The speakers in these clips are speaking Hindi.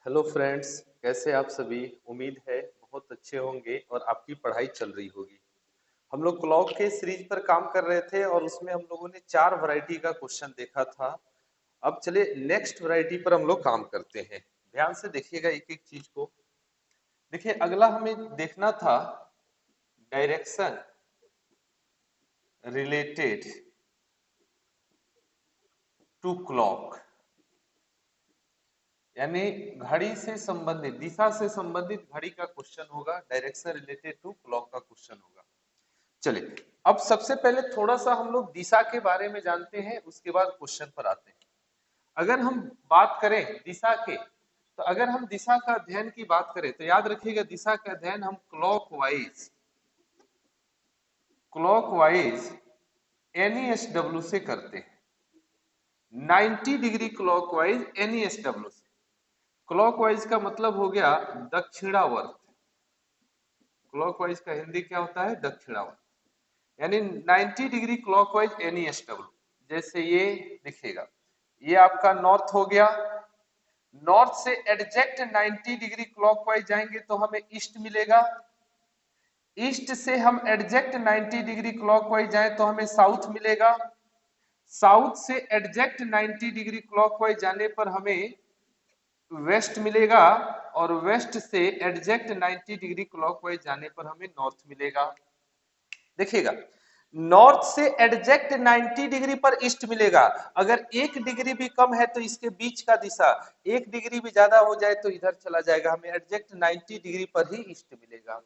हेलो फ्रेंड्स, कैसे आप सभी। उम्मीद है बहुत अच्छे होंगे और आपकी पढ़ाई चल रही होगी। हम लोग क्लॉक के सीरीज पर काम कर रहे थे और उसमें हम लोगों ने 4 वैरायटी का क्वेश्चन देखा था। अब चले नेक्स्ट वैरायटी पर हम लोग काम करते हैं। ध्यान से देखिएगा एक एक चीज को। देखिए, अगला हमें देखना था डायरेक्शन रिलेटेड टू क्लॉक, यानी घड़ी से संबंधित, दिशा से संबंधित घड़ी का क्वेश्चन होगा। डायरेक्शन रिलेटेड टू क्लॉक का क्वेश्चन होगा। चलिए, अब सबसे पहले थोड़ा सा हम लोग दिशा के बारे में जानते हैं, उसके बाद क्वेश्चन पर आते हैं। अगर हम बात करें दिशा के, तो अगर हम दिशा का अध्ययन की बात करें तो याद रखिएगा, दिशा का अध्ययन हम क्लॉकवाइज एनईएसडब्ल्यू से करते हैं। 90 डिग्री क्लॉकवाइज एनईएसडब्ल्यू से। क्लॉकवाइज का मतलब हो गया दक्षिणावर्त। क्लॉकवाइज का हिंदी क्या होता है? दक्षिणावर्त, यानी 90 डिग्री क्लॉकवाइज एनईएसडब्ल्यू। जैसे ये दिखेगा, ये आपका नॉर्थ हो गया। नॉर्थ से एडजेक्ट 90 डिग्री क्लॉकवाइज जाएंगे तो हमें ईस्ट मिलेगा। ईस्ट से हम एडजेक्ट 90 डिग्री क्लॉकवाइज जाए तो हमें साउथ मिलेगा। साउथ से एडजेक्ट 90 डिग्री क्लॉकवाइज जाने पर हमें वेस्ट मिलेगा। और वेस्ट से एडजेक्ट 90 डिग्री क्लॉकवाइज जाने पर हमें नॉर्थ मिलेगा। देखिएगा, नॉर्थ से एडजेक्ट 90 डिग्री पर ईस्ट मिलेगा। अगर 1 डिग्री भी कम है तो इसके बीच का दिशा, 1 डिग्री भी ज्यादा हो जाए तो इधर चला जाएगा, हमें एडजेक्ट 90 डिग्री पर ही ईस्ट मिलेगा।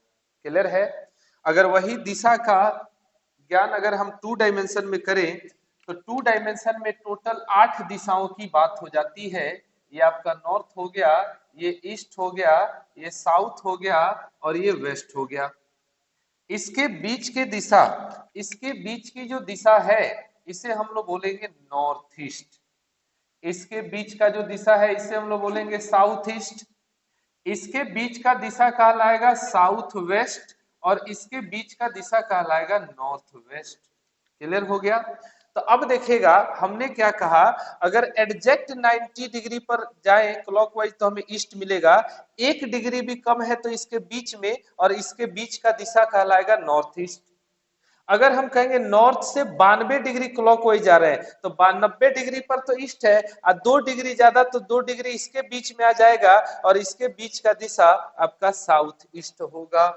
क्लियर है? अगर वही दिशा का ज्ञान अगर हम 2 डायमेंशन में करें तो 2 डायमेंशन में टोटल 8 दिशाओं की बात हो जाती है। ये आपका नॉर्थ हो गया, ये ईस्ट हो गया, ये साउथ हो गया और ये वेस्ट हो गया। इसके बीच के दिशा, इसके बीच की जो दिशा है इसे हम लोग बोलेंगे नॉर्थ ईस्ट। इसके बीच का जो दिशा है इसे हम लोग बोलेंगे साउथ ईस्ट। इसके बीच का दिशा कहलाएगा साउथ वेस्ट और इसके बीच का दिशा कहलाएगा नॉर्थ वेस्ट। क्लियर हो गया? तो अब देखिएगा, हमने क्या कहा, अगर एडजेक्ट 90 डिग्री पर जाए क्लॉकवाइज तो हमें ईस्ट मिलेगा। 1 डिग्री भी कम है तो इसके बीच में, और इसके बीच का दिशा कहलाएगा नॉर्थ ईस्ट। अगर हम कहेंगे नॉर्थ से 92 डिग्री क्लॉकवाइज जा रहे हैं तो 92 डिग्री पर तो ईस्ट है, और 2 डिग्री ज्यादा तो 2 डिग्री इसके बीच में आ जाएगा और इसके बीच का दिशा आपका साउथ ईस्ट होगा।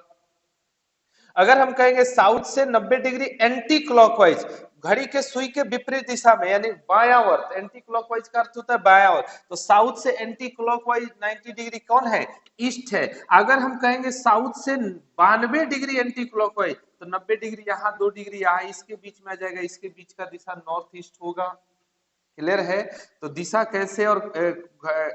अगर हम कहेंगे साउथ से 90 डिग्री एंटी क्लॉकवाइज, घड़ी के सुई के विपरीत दिशा में, यानी बायावर्त, एंटी क्लॉकवाइज का अर्थ होता है बायावर्त, तो साउथ से एंटी क्लॉकवाइज 90 डिग्री कौन है? ईस्ट है। अगर हम कहेंगे साउथ से 92 डिग्री एंटी क्लॉकवाइज तो 90 डिग्री यहाँ, 2 डिग्री यहाँ, इसके बीच में आ जाएगा, इसके बीच का दिशा नॉर्थ ईस्ट होगा। क्लियर है? तो दिशा कैसे और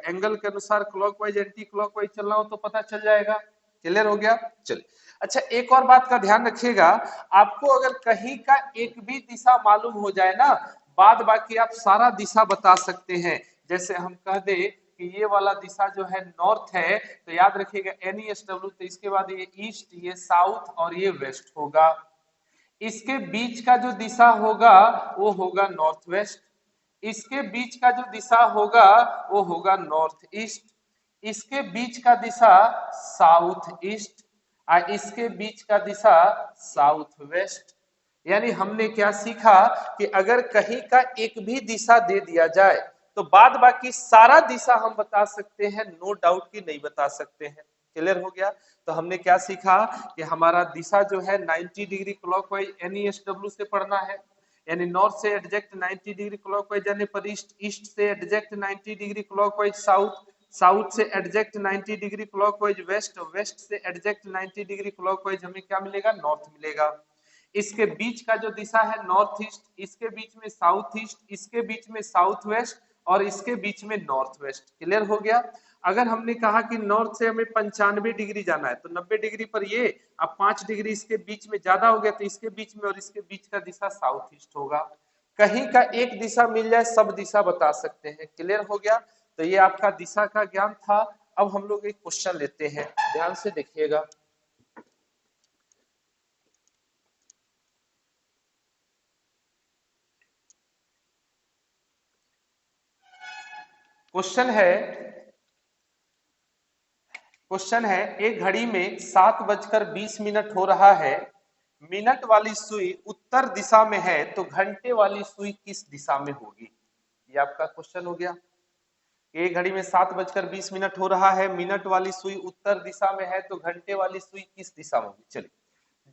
एंगल के अनुसार क्लॉकवाइज एंटी क्लॉकवाइज चलना हो तो पता चल जाएगा। क्लियर हो गया? चलिए, अच्छा एक और बात का ध्यान रखिएगा, आपको अगर कहीं का एक भी दिशा मालूम हो जाए ना, बाद बाकी आप सारा दिशा बता सकते हैं। जैसे हम कह दे कि ये वाला दिशा जो है नॉर्थ है, तो याद रखिएगा एनईएसडब्ल्यू, तो इसके बाद ये ईस्ट, ये साउथ और ये वेस्ट होगा। इसके बीच का जो दिशा होगा वो होगा नॉर्थ वेस्ट। इसके बीच का जो दिशा होगा वो होगा नॉर्थ ईस्ट। इसके बीच का दिशा साउथ ईस्ट और इसके बीच का दिशा साउथ वेस्ट। यानी हमने क्या सीखा कि अगर कहीं का एक भी दिशा दे दिया जाए तो बाद बाकी सारा दिशा हम बता सकते हैं, नो डाउट कि नहीं बता सकते हैं। क्लियर हो गया? तो हमने क्या सीखा कि हमारा दिशा जो है 90 डिग्री क्लॉकवाइज एनईएसडब्ल्यू से पढ़ना है, यानी नॉर्थ से एडजेक्ट 90 डिग्री क्लॉकवाइज जाने पर ईस्ट, ईस्ट से एडजेक्ट 90 डिग्री क्लॉकवाइज साउथ, साउथ से एडजेक्ट 90 डिग्री क्लॉकवाइज वेस्ट, वेस्ट से एडजेक्ट 90 डिग्री क्लॉकवाइज हमें क्या मिलेगा? नॉर्थ मिलेगा। इसके बीच का जो दिशा है नॉर्थ ईस्ट, इसके बीच में साउथ ईस्ट, इसके बीच में साउथ वेस्ट और इसके बीच में नॉर्थ वेस्ट। क्लियर हो गया? अगर हमने कहा कि नॉर्थ से हमें 95 डिग्री जाना है तो 90 डिग्री पर ये, अब 5 डिग्री इसके बीच में ज्यादा हो गया तो इसके बीच में और इसके बीच का दिशा साउथ ईस्ट होगा। कहीं का एक दिशा मिल जाए सब दिशा बता सकते हैं। क्लियर हो गया? तो ये आपका दिशा का ज्ञान था। अब हम लोग एक क्वेश्चन लेते हैं, ध्यान से देखिएगा। क्वेश्चन है, क्वेश्चन है, एक घड़ी में 7:20 हो रहा है, मिनट वाली सुई उत्तर दिशा में है, तो घंटे वाली सुई किस दिशा में होगी? ये आपका क्वेश्चन हो गया। एक घड़ी में 7:20 हो रहा है, मिनट वाली सुई उत्तर दिशा में है, तो घंटे वाली सुई किस दिशा में होगी? चलिए,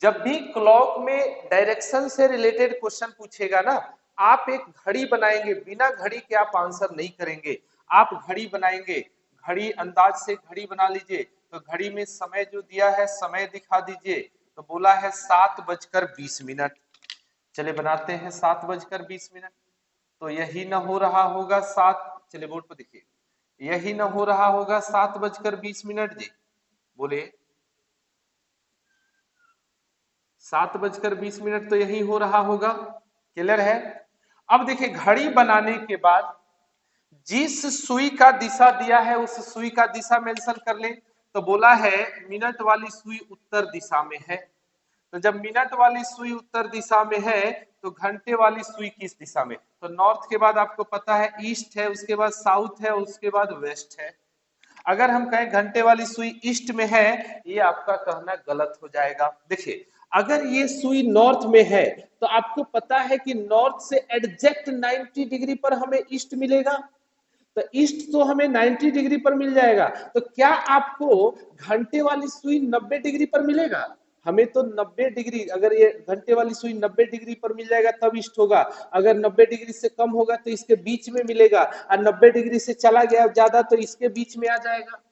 जब भी क्लॉक में डायरेक्शन से रिलेटेड क्वेश्चन पूछेगा ना, आप एक घड़ी बनाएंगे, बिना घड़ी के आप आंसर नहीं करेंगे। आप घड़ी बनाएंगे, घड़ी अंदाज से घड़ी बना लीजिए, तो घड़ी में समय जो दिया है समय दिखा दीजिए, तो बोला है 7:20। चले बनाते हैं 7:20, तो यही ना हो रहा होगा सात, चलिए बोर्ड पर देखिए, यही ना हो रहा होगा 7:20 जी, बोले 7:20 तो यही हो रहा होगा। क्लियर है? अब देखिए, घड़ी बनाने के बाद जिस सुई का दिशा दिया है उस सुई का दिशा मेंशन कर ले, तो बोला है मिनट वाली सुई उत्तर दिशा में है, तो जब मिनट वाली सुई उत्तर दिशा में है, तो घंटे वाली सुई किस दिशा में? तो नॉर्थ के बाद आपको पता है ईस्ट है, उसके बाद साउथ है, उसके बाद वेस्ट है। अगर हम कहें घंटे वाली सुई ईस्ट में है, ये आपका कहना गलत हो जाएगा। देखिए, अगर ये सुई नॉर्थ में है, तो आपको पता है कि नॉर्थ से एग्जैक्ट 90 डिग्री पर हमें ईस्ट मिलेगा, तो ईस्ट तो हमें 90 डिग्री पर मिल जाएगा। तो क्या आपको घंटे वाली सुई 90 डिग्री पर मिलेगा? हमें तो 90 डिग्री, अगर ये घंटे वाली सुई 90 डिग्री पर मिल जाएगा तब ईस्ट होगा, अगर 90 डिग्री से कम होगा तो इसके बीच में मिलेगा, और 90 डिग्री से चला गया ज्यादा तो इसके बीच में आ जाएगा।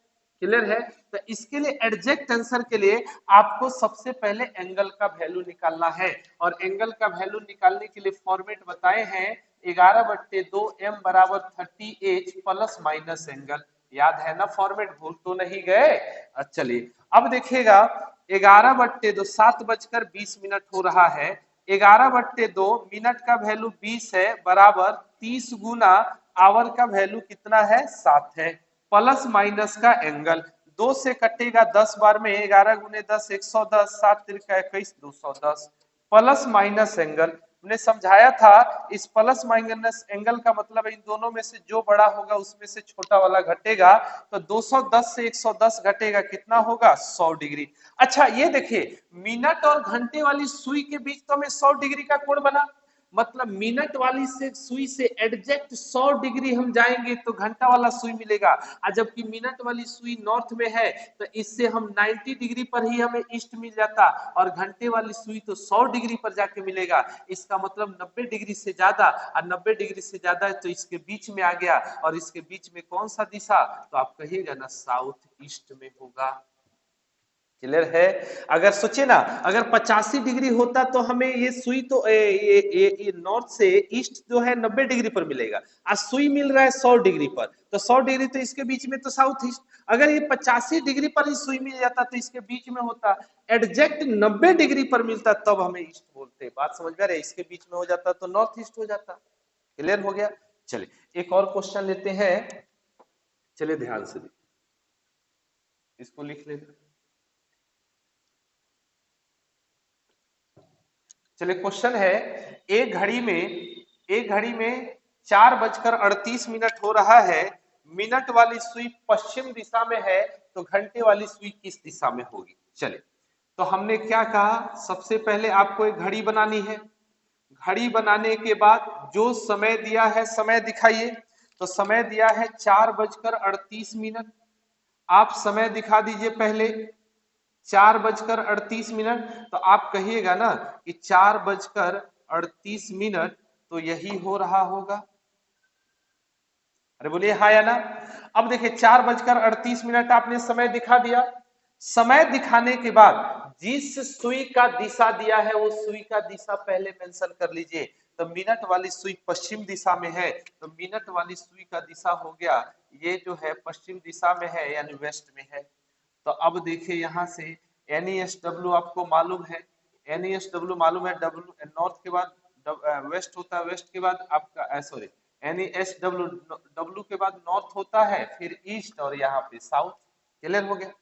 क्लियर है? तो इसके लिए एग्जैक्ट आंसर के लिए आपको सबसे पहले एंगल का वैल्यू निकालना है, और एंगल का वैल्यू निकालने के लिए फॉर्मेट बताए हैं 11/2 m बराबर 30h प्लस माइनस एंगल। याद है ना फॉर्मेट? भूल तो नहीं गए? चलिए, अब देखिएगा 11/2, 7:20 हो रहा है, 11/2 मिनट का वैल्यू 20 है, बराबर 30 गुना आवर का वैल्यू कितना है? 7 है, प्लस माइनस का एंगल 2 से कटेगा 10 बार में, 11 गुने 10 110, 7 तिरका 21 210, प्लस माइनस एंगल हमने समझाया था। इस प्लस माइनस एंगल का मतलब है इन दोनों में से जो बड़ा होगा उसमें से छोटा वाला घटेगा, तो 210 से 110 घटेगा, कितना होगा? 100 डिग्री। अच्छा ये देखिए, मिनट और घंटे वाली सुई के बीच तो हमें 100 डिग्री का कोण बना, मतलब मिनट वाली से सुई से एग्जैक्ट 100 डिग्री हम जाएंगे तो घंटा वाला सुई मिलेगा, और जबकि मिनट वाली सुई नॉर्थ में है तो इससे हम 90 डिग्री पर ही हमें ईस्ट मिल जाता, और घंटे वाली सुई तो 100 डिग्री पर जाके मिलेगा। इसका मतलब 90 डिग्री से ज्यादा, और 90 डिग्री से ज्यादा है तो इसके बीच में आ गया, और इसके बीच में कौन सा दिशा? तो आप कहिएगा ना साउथ ईस्ट में होगा। क्लियर है? अगर सोचे ना, अगर 85 डिग्री होता तो हमें ये सुई तो ये नॉर्थ से ईस्ट जो है 90 डिग्री पर मिलेगा, आज सुई मिल रहा है 100 डिग्री पर, तो 100 डिग्री तो इसके बीच में तो साउथ ईस्ट। अगर ये 85 डिग्री पर ही सुई मिल जाता तो इसके बीच में होता, एग्जैक्ट 90 डिग्री पर मिलता तब हमें ईस्ट बोलते। बात समझ में आ रही है? इसके बीच में हो जाता तो नॉर्थ ईस्ट हो जाता। क्लियर हो गया? चलिए एक और क्वेश्चन लेते हैं, चलिए ध्यान से इसको लिख लेना। चलिए क्वेश्चन है, एक घड़ी में 4:38 हो रहा है, मिनट वाली सुई पश्चिम दिशा में है, तो घंटे वाली सुई किस दिशा में होगी? चलिए, तो हमने क्या कहा, सबसे पहले आपको एक घड़ी बनानी है, घड़ी बनाने के बाद जो समय दिया है समय दिखाइए, तो समय दिया है 4:38, आप समय दिखा दीजिए पहले 4:38, तो आप कहिएगा ना कि 4:38 तो यही हो रहा होगा। अरे बोलिए हाँ या ना। अब देखिए 4:38 आपने समय दिखा दिया, समय दिखाने के बाद जिस सुई का दिशा दिया है वो सुई का दिशा पहले मेंशन कर लीजिए, तो मिनट वाली सुई पश्चिम दिशा में है, तो मिनट वाली सुई का दिशा हो गया ये जो है पश्चिम दिशा में है, यानी वेस्ट में है। तो अब देखिए यहां से NESW आपको मालूम है, NESW मालूम है, डब्ल्यू नॉर्थ के बाद वेस्ट होता है, वेस्ट के बाद आपका सॉरी NESW, डब्ल्यू के बाद नॉर्थ होता है, फिर ईस्ट, और यहाँ पे साउथ। क्लियर हो गया?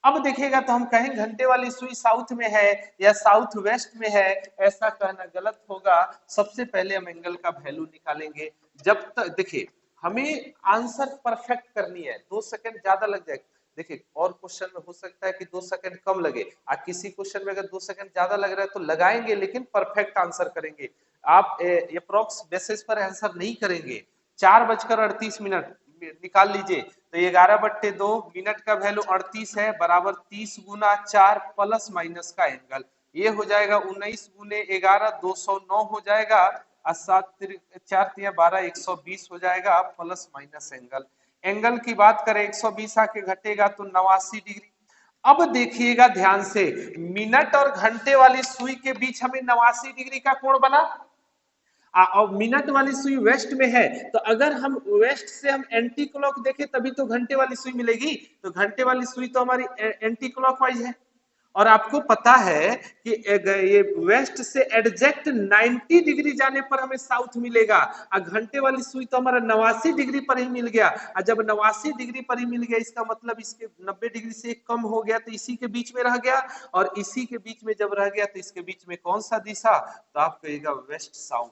अब देखिएगा तो हम कहें घंटे वाली सुई साउथ में है या साउथ वेस्ट में है, ऐसा कहना गलत होगा। सबसे पहले हम एंगल का वैल्यू निकालेंगे। जब तक देखिए हमें आंसर परफेक्ट करनी है, 2 सेकंड ज्यादा लग जाएगा, देखिए और क्वेश्चन में हो सकता है कि 2 सेकंड कम लगे, किसी क्वेश्चन में अगर 2 सेकंड ज्यादा लग रहा है तो लगाएंगे लेकिन परफेक्ट आंसर करेंगे। आप अप्रोक्स बेसिस पर आंसर नहीं करेंगे। 4:38 निकाल लीजिए, तो 11/2 मिनट का वैल्यू 38 है, बराबर 30 गुना 4 प्लस माइनस का एंगल, ये हो जाएगा 19 गुने 11 209 हो जाएगा, और 7×4 = 12 120 हो जाएगा, प्लस माइनस एंगल। एंगल की बात करें 120 आके घटेगा तो 89 डिग्री। अब देखिएगा ध्यान से, मिनट और घंटे वाली सुई के बीच हमें 89 डिग्री का कोण बना, और मिनट वाली सुई वेस्ट में है, तो अगर हम वेस्ट से हम एंटी क्लॉक देखें तभी तो घंटे वाली सुई मिलेगी, तो घंटे वाली सुई तो हमारी एंटी क्लॉकवाइज है। और आपको पता है कि ये वेस्ट से एग्जैक्ट 90 डिग्री जाने पर हमें साउथ मिलेगा, और घंटे वाली सुई तो हमारा 89 डिग्री पर ही मिल गया, और जब 89 डिग्री पर ही मिल गया इसका मतलब इसके 90 डिग्री से कम हो गया, तो इसी के बीच में रह गया, और इसी के बीच में जब रह गया तो इसके बीच में कौन सा दिशा, तो आप कहिएगा वेस्ट साउथ।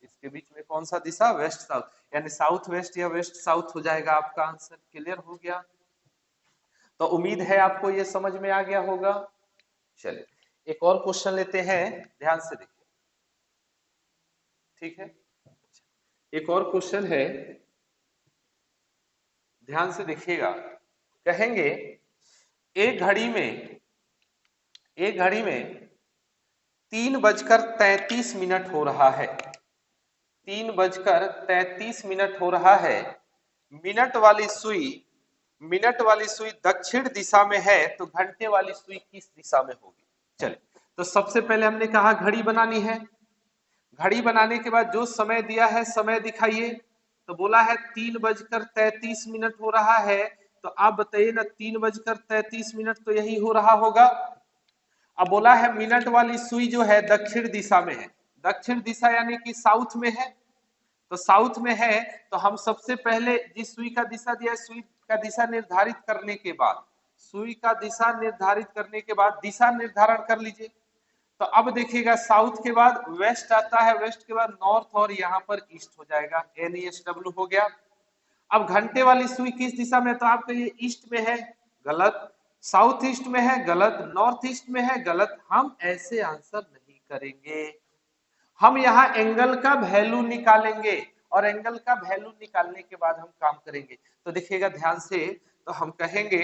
इसके बीच में कौन सा दिशा, वेस्ट साउथ, यानी साउथ वेस्ट या वेस्ट साउथ हो जाएगा आपका आंसर। क्लियर हो गया? तो उम्मीद है आपको ये समझ में आ गया होगा। चलिए एक और क्वेश्चन लेते हैं, ध्यान से देखिए, ठीक है। एक और क्वेश्चन है, ध्यान से देखिएगा। कहेंगे एक घड़ी में 3:33 हो रहा है, 3:33 हो रहा है, मिनट वाली सुई दक्षिण दिशा में है, तो घंटे वाली सुई किस दिशा में होगी? चलिए, तो सबसे पहले हमने कहा घड़ी बनानी है, घड़ी बनाने के बाद जो समय दिया है समय दिखाइए, तो बोला है 3:33 हो रहा है, तो आप बताइए ना 3:33 तो यही हो रहा होगा। अब बोला है मिनट वाली सुई जो है दक्षिण दिशा में है, दक्षिण दिशा यानी कि साउथ में है, तो साउथ में है, तो हम सबसे पहले जिस सुई का दिशा दिया है, सुई का दिशा निर्धारित करने के बाद, सुई का दिशा निर्धारित करने के बाद दिशा निर्धारण कर लीजिए। तो अब देखिएगा साउथ के बाद वेस्ट आता है, वेस्ट के बाद नॉर्थ, और यहाँ पर ईस्ट हो जाएगा, NESW हो गया। अब घंटे वाली सुई किस दिशा में, तो आप कहिए ईस्ट में है, गलत, साउथ ईस्ट में है, गलत, नॉर्थ ईस्ट में है, गलत, हम ऐसे आंसर नहीं करेंगे, हम यहाँ एंगल का वैल्यू निकालेंगे, और एंगल का वैल्यू निकालने के बाद हम काम करेंगे। तो देखिएगा ध्यान से, तो हम कहेंगे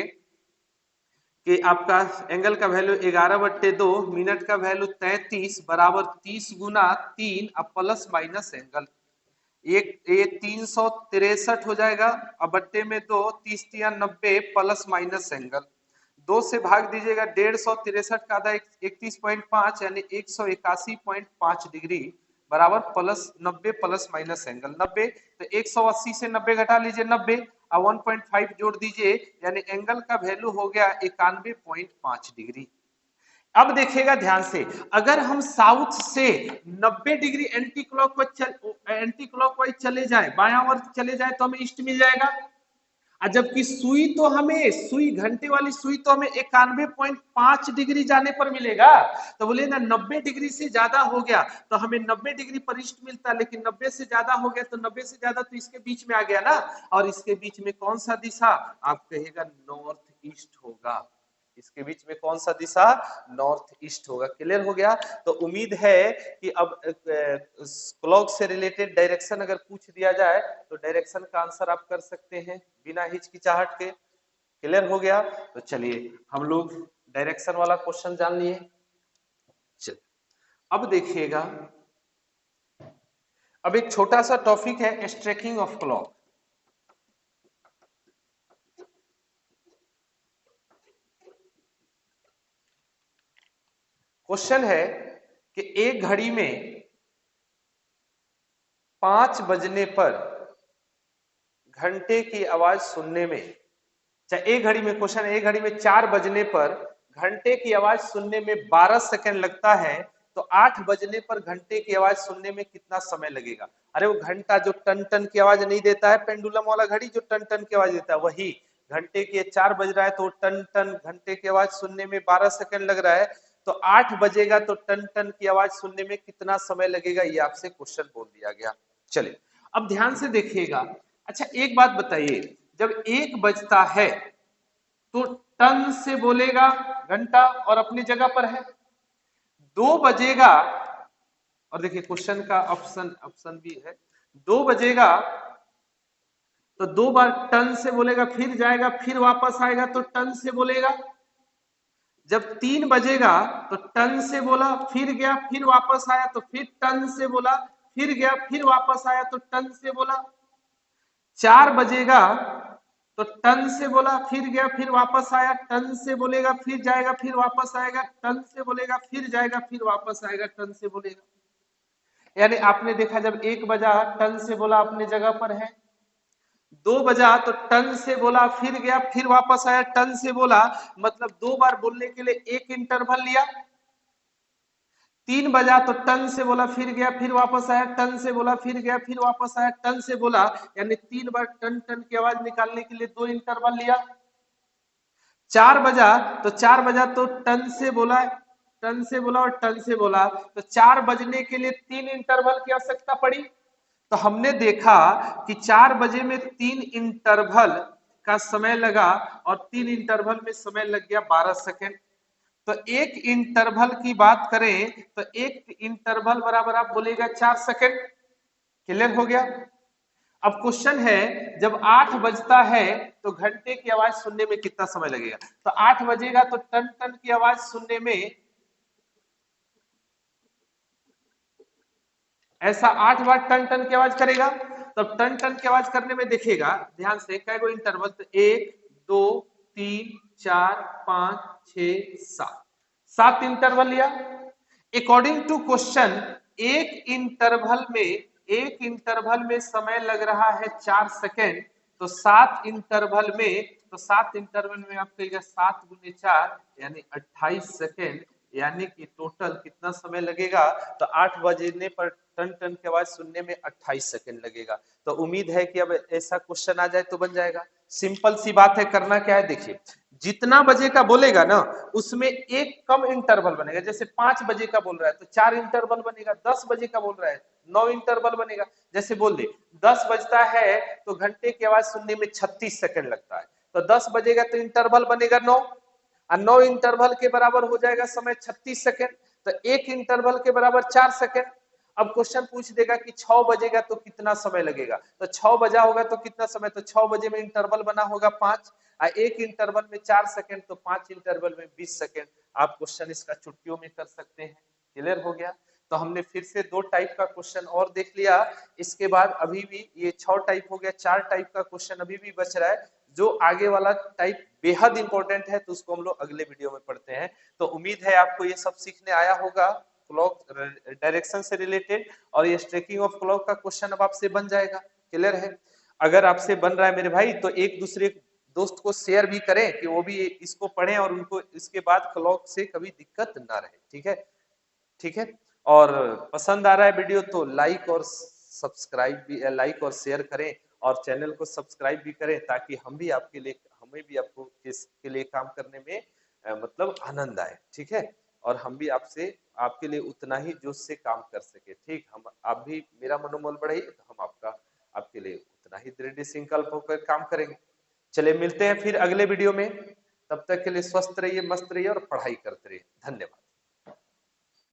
कि आपका एंगल का वैल्यू 11/2, मिनट का वैल्यू 33, बराबर 30 गुना 3 अब प्लस माइनस एंगल, ये 363 हो जाएगा, अब बट्टे में 2, 30×3 = 90 प्लस माइनस एंगल, 2 से भाग दीजिएगा, 163 का आधा 31.5 यानी 181.5 डिग्री, बराबर प्लस 90 प्लस माइनस एंगल 90, तो 180 से 90 घटा लीजिए 90, और 1.5 जोड़ दीजिए, यानी एंगल का वैल्यू हो गया 91.5 डिग्री। अब देखिएगा ध्यान से, अगर हम साउथ से 90 डिग्री एंटी क्लॉकवाइज चले जाए, बायां ओर चले जाए, तो हमें ईस्ट मिल जाएगा, जबकि सुई घंटे वाली सुई तो हमें 91.5 डिग्री जाने पर मिलेगा, तो बोले ना 90 डिग्री से ज्यादा हो गया तो हमें 90 डिग्री पर ईस्ट मिलता, लेकिन 90 से ज्यादा हो गया तो 90 से ज्यादा तो इसके बीच में आ गया ना, और इसके बीच में कौन सा दिशा, आप कहेगा नॉर्थ ईस्ट होगा, इसके बीच में कौन सा दिशा, नॉर्थ ईस्ट होगा। क्लियर हो गया? तो उम्मीद है कि अब क्लॉक से रिलेटेड डायरेक्शन अगर पूछ दिया जाए तो डायरेक्शन का आंसर आप कर सकते हैं बिना हिचकिचाहट के। क्लियर हो गया? तो चलिए हम लोग डायरेक्शन वाला क्वेश्चन जान लिए। चलिए अब देखिएगा, अब एक छोटा सा टॉपिक है स्ट्रेकिंग ऑफ क्लॉक। क्वेश्चन है कि एक घड़ी में 5 बजने पर घंटे की आवाज सुनने में, चाहे एक घड़ी में, क्वेश्चन एक घड़ी में 4 बजने पर घंटे की आवाज सुनने में 12 सेकंड लगता है, तो 8 बजने पर घंटे की आवाज सुनने में कितना समय लगेगा? अरे वो घंटा जो टन टन की आवाज नहीं देता है, पेंडुलम वाला घड़ी जो टन टन की आवाज देता है, वही घंटे की 4 बज रहा है तो टन टन घंटे की आवाज सुनने में 12 सेकंड लग रहा है, तो 8 बजेगा तो टन टन की आवाज सुनने में कितना समय लगेगा, ये आपसे क्वेश्चन बोल दिया गया। चलिए अब ध्यान से देखिएगा। अच्छा एक बात बताइए, जब 1 बजता है तो टन से बोलेगा घंटा और अपनी जगह पर है। 2 बजेगा, और देखिए क्वेश्चन का ऑप्शन ऑप्शन भी है, 2 बजेगा तो 2 बार टन से बोलेगा, फिर जाएगा, फिर वापस आएगा तो टन से बोलेगा। जब 3 बजेगा तो टन से बोला, फिर गया, फिर वापस आया तो फिर टन से बोला, फिर गया, फिर वापस आया तो टन से बोला। 4 बजेगा तो टन से बोला, फिर गया, फिर वापस आया, टन से बोलेगा, फिर जाएगा, फिर वापस आएगा, टन से बोलेगा, फिर जाएगा, फिर वापस आएगा, टन से बोलेगा। यानी आपने देखा जब 1 बजा टन से बोला, अपनी जगह पर है। 2 बजा तो टन से बोला, फिर गया, फिर वापस आया, टन से बोला, मतलब 2 बार बोलने के लिए 1 इंटरवल लिया। 3 बजा तो टन से बोला, फिर गया, फिर वापस आया, टन से बोला, फिर गया, फिर वापस आया, टन से बोला, यानी 3 बार टन टन की आवाज निकालने के लिए 2 इंटरवल लिया। 4 बजा तो टन से बोला, टन से बोला और टन से बोला, तो 4 बजने के लिए 3 इंटरवल की आवश्यकता पड़ी। तो हमने देखा कि 4 बजे में 3 इंटरवल का समय लगा और 3 इंटरवल में समय लग गया 12 सेकेंड। तो एक इंटरवल की बात करें तो एक इंटरवल बराबर आप बोलेगा 4 सेकेंड। क्लियर हो गया। अब क्वेश्चन है, जब 8 बजता है तो घंटे की आवाज सुनने में कितना समय लगेगा? तो 8 बजेगा तो टन टन की आवाज सुनने में, ऐसा 8 बार टन टन की आवाज करेगा। तो टन टन की आवाज करने में देखिएगा ध्यान से कैगो इंटरवल, तो 1 2 3 4 5 6 7, 7 इंटरवल लिया। अकॉर्डिंग टू क्वेश्चन एक इंटरवल में समय लग रहा है 4 सेकेंड, तो 7 इंटरवल में, तो 7 इंटरवल में आप कहिएगा 7 गुने 4 यानी 28 सेकेंड, यानी कि टोटल कितना समय लगेगा? तो 8 बजने पर टन टन की आवाज सुनने में 28 सेकेंड लगेगा। तो उम्मीद है कि अब ऐसा क्वेश्चन आ जाए तो बन जाएगा। सिंपल सी बात है, करना क्या है देखिए, जितना बजे का बोलेगा ना उसमें एक कम इंटरवल बनेगा। जैसे 5 बजे का बोल रहा है तो 4 इंटरवल बनेगा, 10 बजे का बोल रहा है 9 इंटरवल बनेगा। जैसे बोल दे 10 बजता है तो घंटे की आवाज सुनने में 36 सेकंड लगता है, तो 10 बजेगा तो इंटरवल बनेगा 9, और 9 इंटरवल के बराबर हो जाएगा समय 36 सेकंड। तो एक इंटरवल के बराबर 4 सेकंड। अब क्वेश्चन पूछ देगा कि 6 बजेगा तो कितना समय लगेगा? तो 6 बजा होगा तो कितना समय? तो 6 बजे में इंटरवल बना होगा 5, एक इंटरवल में 4 सेकंड, तो 5 इंटरवल में 20 सेकंड। आप क्वेश्चन इसका चुटकियों में कर सकते हैं। क्लियर हो गया। तो हमने फिर से 2 टाइप का क्वेश्चन और देख लिया। इसके बाद अभी भी ये 6 टाइप हो गया, 4 टाइप का क्वेश्चन अभी भी बच रहा है। जो आगे वाला टाइप बेहद इंपॉर्टेंट है तो उसको हम लोग अगले वीडियो में पढ़ते हैं। तो उम्मीद है आपको ये सब सीखने आया होगा क्लॉक डायरेक्शन से रिलेटेड, और ये स्ट्रेकिंग ऑफ क्लॉक का क्वेश्चन अब आपसे बन जाएगा। क्लियर है। अगर आपसे बन रहा है मेरे भाई तो एक दूसरे दोस्त को शेयर भी करें कि वो भी इसको पढ़ें और उनको इसके बाद क्लॉक से कभी दिक्कत ना रहे। ठीक है, ठीक है। और पसंद आ रहा है वीडियो तो लाइक और सब्सक्राइब भी, लाइक और शेयर करें, और चैनल को सब्सक्राइब भी करें ताकि हम भी आपके लिए, हमें भी आपको इसके लिए काम करने में मतलब आनंद आए। ठीक है, और हम भी आपसे आपके लिए उतना ही जोश से काम कर सके। ठीक, हम आप भी मेरा मनोबल बढ़ाइए तो हम आपका आपके लिए उतना ही दृढ़ संकल्प होकर काम करेंगे। चलिए मिलते हैं फिर अगले वीडियो में। तब तक के लिए स्वस्थ रहिए, मस्त रहिए और पढ़ाई करते रहिए। धन्यवाद।